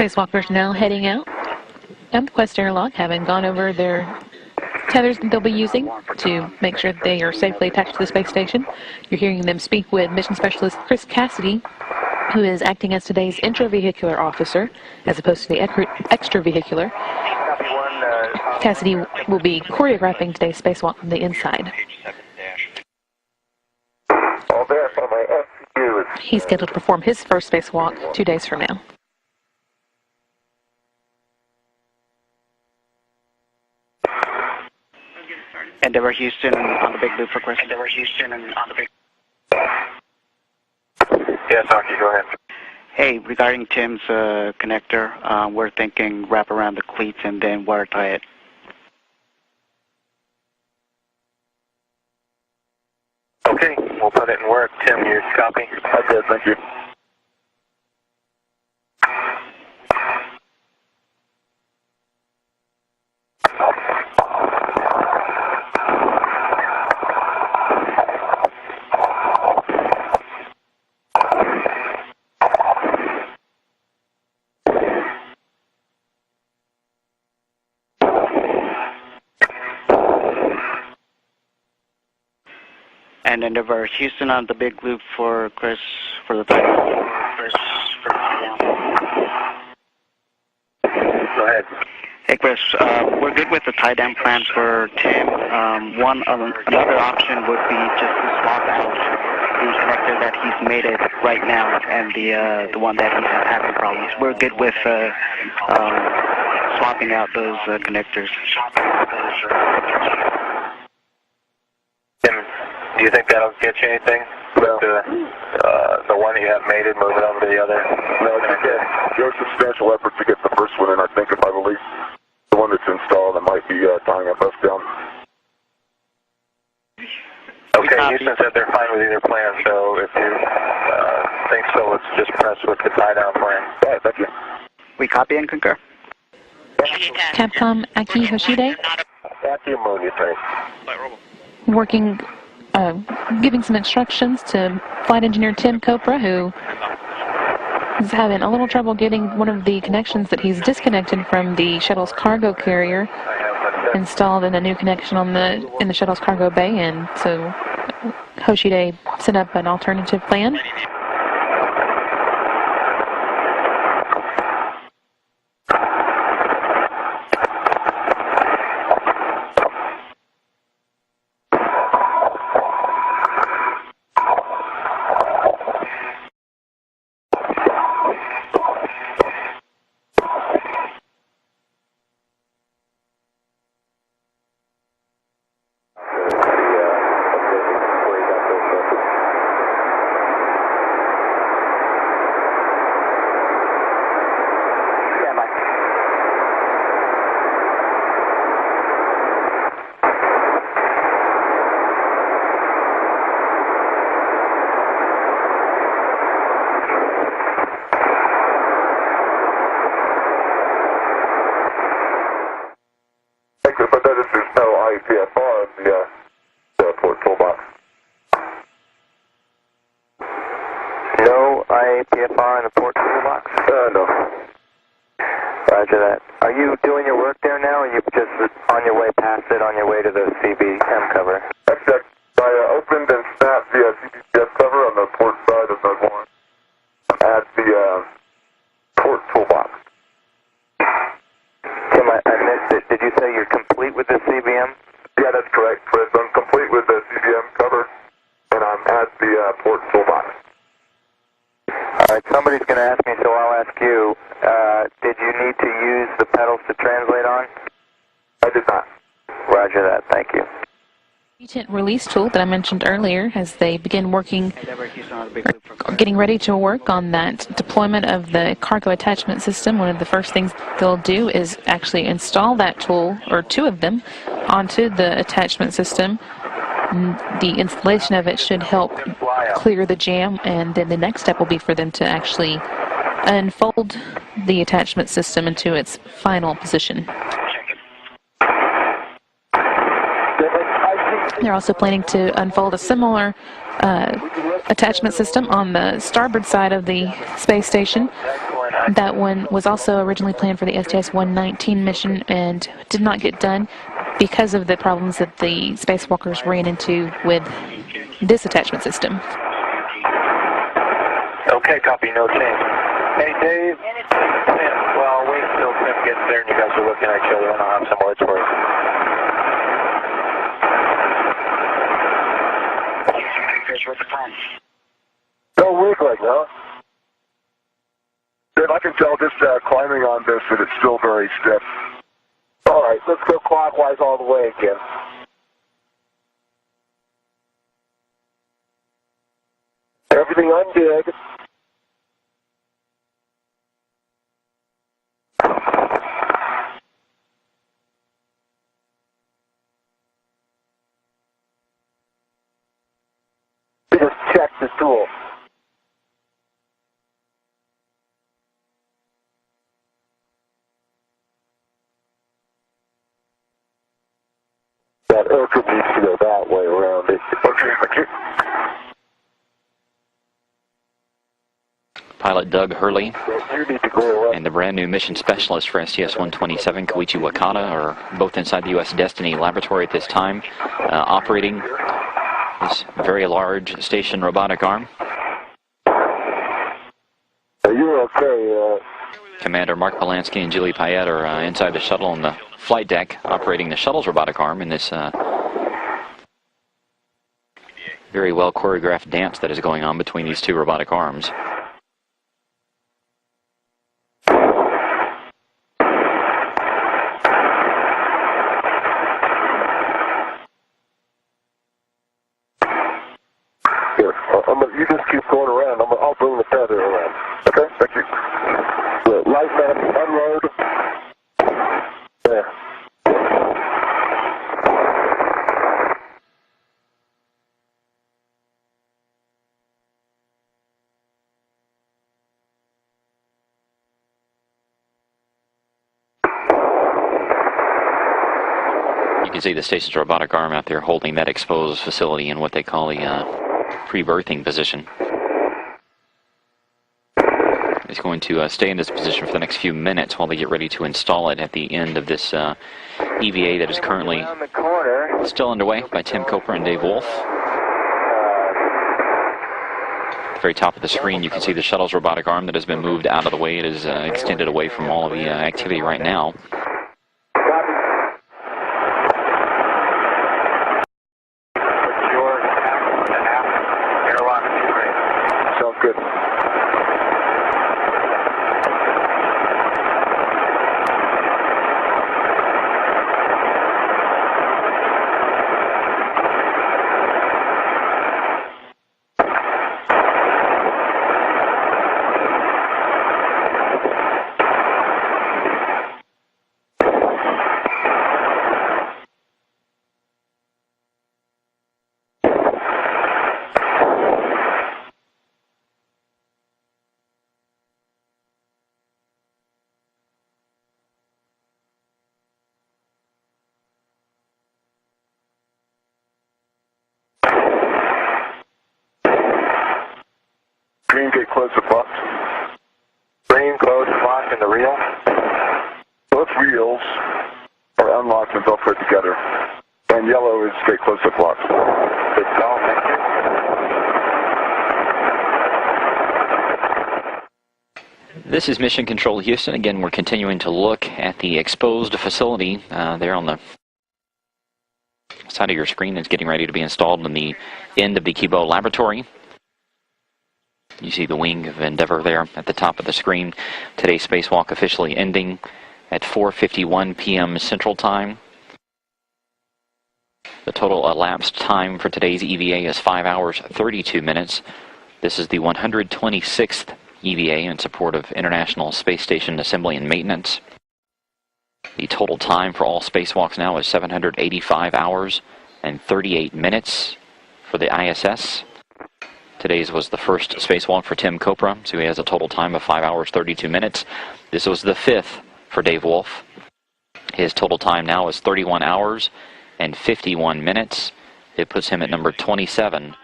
Spacewalk personnel heading out. And Quest Airlock, having gone over their tethers that they'll be using to make sure that they are safely attached to the space station. You're hearing them speak with Mission Specialist Chris Cassidy, who is acting as today's intravehicular officer, as opposed to the extravehicular. Cassidy will be choreographing today's spacewalk from the inside. He's scheduled to perform his first spacewalk 2 days from now. Endeavour Houston on the big loop for Chris. Endeavour Houston and on the big. Yes, Aki, go ahead. Hey, regarding Tim's connector, we're thinking wrap around the cleats and then wire tie it. Okay, we'll put it in work. Tim, you copy? I did, thank you. And Endeavour Houston on the big loop for Chris for the tie down. Chris for the tie down. Go ahead. Hey Chris, we're good with the tie down plan for Tim. Another option would be just to swap out the connector that he's made it right now and the one that he's having problems. We're good with swapping out those connectors. Tim, do you think that'll get you anything? Well, the one that you have mated, move it over to the other? No, there's substantial effort to get the first one in. I think if I release the one that's installed, I might be tying up us down. Okay, Houston said they're fine with either plan, so if you think so, let's just press with the tie-down plan. All right, thank you. We copy and concur. Capcom Aki Hoshide, Aki Moon, you think? working, giving some instructions to Flight Engineer Tim Copra, who is having a little trouble getting one of the connections that he's disconnected from the shuttle's cargo carrier installed in a new connection on in the shuttle's cargo bay, and so Hoshide set up an alternative plan. But notice there's no IPFR in the port toolbox. No IAPFR in the port toolbox? No. Roger that. Are you doing your work there now, or are you just on your way past it, on your way to the CBM cover? That's checked. I opened and snapped the CBS cover on the port side of Node 1 at the port toolbox. Tim, I missed it. Did you say you're complete with the CBM? Yeah, that's correct, Chris. I'm complete with the CBM cover, and I'm at the port toolbox. All right, somebody's going to ask me, so I'll ask you. Did you need to use the pedals to translate on? I did not. Roger that. Thank you. Mutant release tool that I mentioned earlier, as they begin working, getting ready to work on that deployment of the cargo attachment system. One of the first things they'll do is actually install that tool, or two of them, onto the attachment system. The installation of it should help clear the jam, and then the next step will be for them to actually unfold the attachment system into its final position. They're also planning to unfold a similar attachment system on the starboard side of the space station. That one was also originally planned for the STS-119 mission and did not get done because of the problems that the spacewalkers ran into with this attachment system. Okay, copy, no change. Hey, Dave. Tim, well, wait until Tim gets there and you guys are looking at each other, and I'll have some words for you. No wiggling, huh? Dave, I can tell just climbing on this that it's still very stiff. All right, let's go clockwise all the way again. Everything undid. Just check the tool. That aircraft needs to go that way around it. Okay. Pilot Doug Hurley You need to go around. and the brand new mission specialist for STS-127, Koichi Wakata, are both inside the U.S. Destiny laboratory at this time, operating this very large station robotic arm. You're okay. Commander Mark Polanski and Julie Payette are inside the shuttle on the flight deck, operating the shuttle's robotic arm in this very well choreographed dance that is going on between these two robotic arms. Here, you just keep going around. I'll bring the feather around. Okay, thank you. Good. Light man, unload. There. You can see the station's robotic arm out there holding that exposed facility in what they call the pre-berthing position. It's going to stay in this position for the next few minutes while they get ready to install it at the end of this EVA that is currently Around the corner. still underway by Tim Kopra and Dave Wolf. At the very top of the screen, you can see the shuttle's robotic arm that has been moved out of the way. It is extended away from all of the activity right now. Sounds good. Green gate close to box. Green closed, locked in the reel. Both wheels are unlocked and both put together. And yellow is gate close to blocked. Good call, thank you. This is Mission Control Houston. Again, we're continuing to look at the exposed facility there on the side of your screen that's getting ready to be installed in the end of the Kibo laboratory. You see the wing of Endeavour there at the top of the screen. Today's spacewalk officially ending at 4:51 p.m. Central Time. The total elapsed time for today's EVA is 5 hours 32 minutes. This is the 126th EVA in support of International Space Station Assembly and Maintenance. The total time for all spacewalks now is 785 hours and 38 minutes for the ISS. Today's was the first spacewalk for Tim Kopra, so he has a total time of 5 hours 32 minutes. This was the fifth for Dave Wolf. His total time now is 31 hours and 51 minutes. It puts him at number 27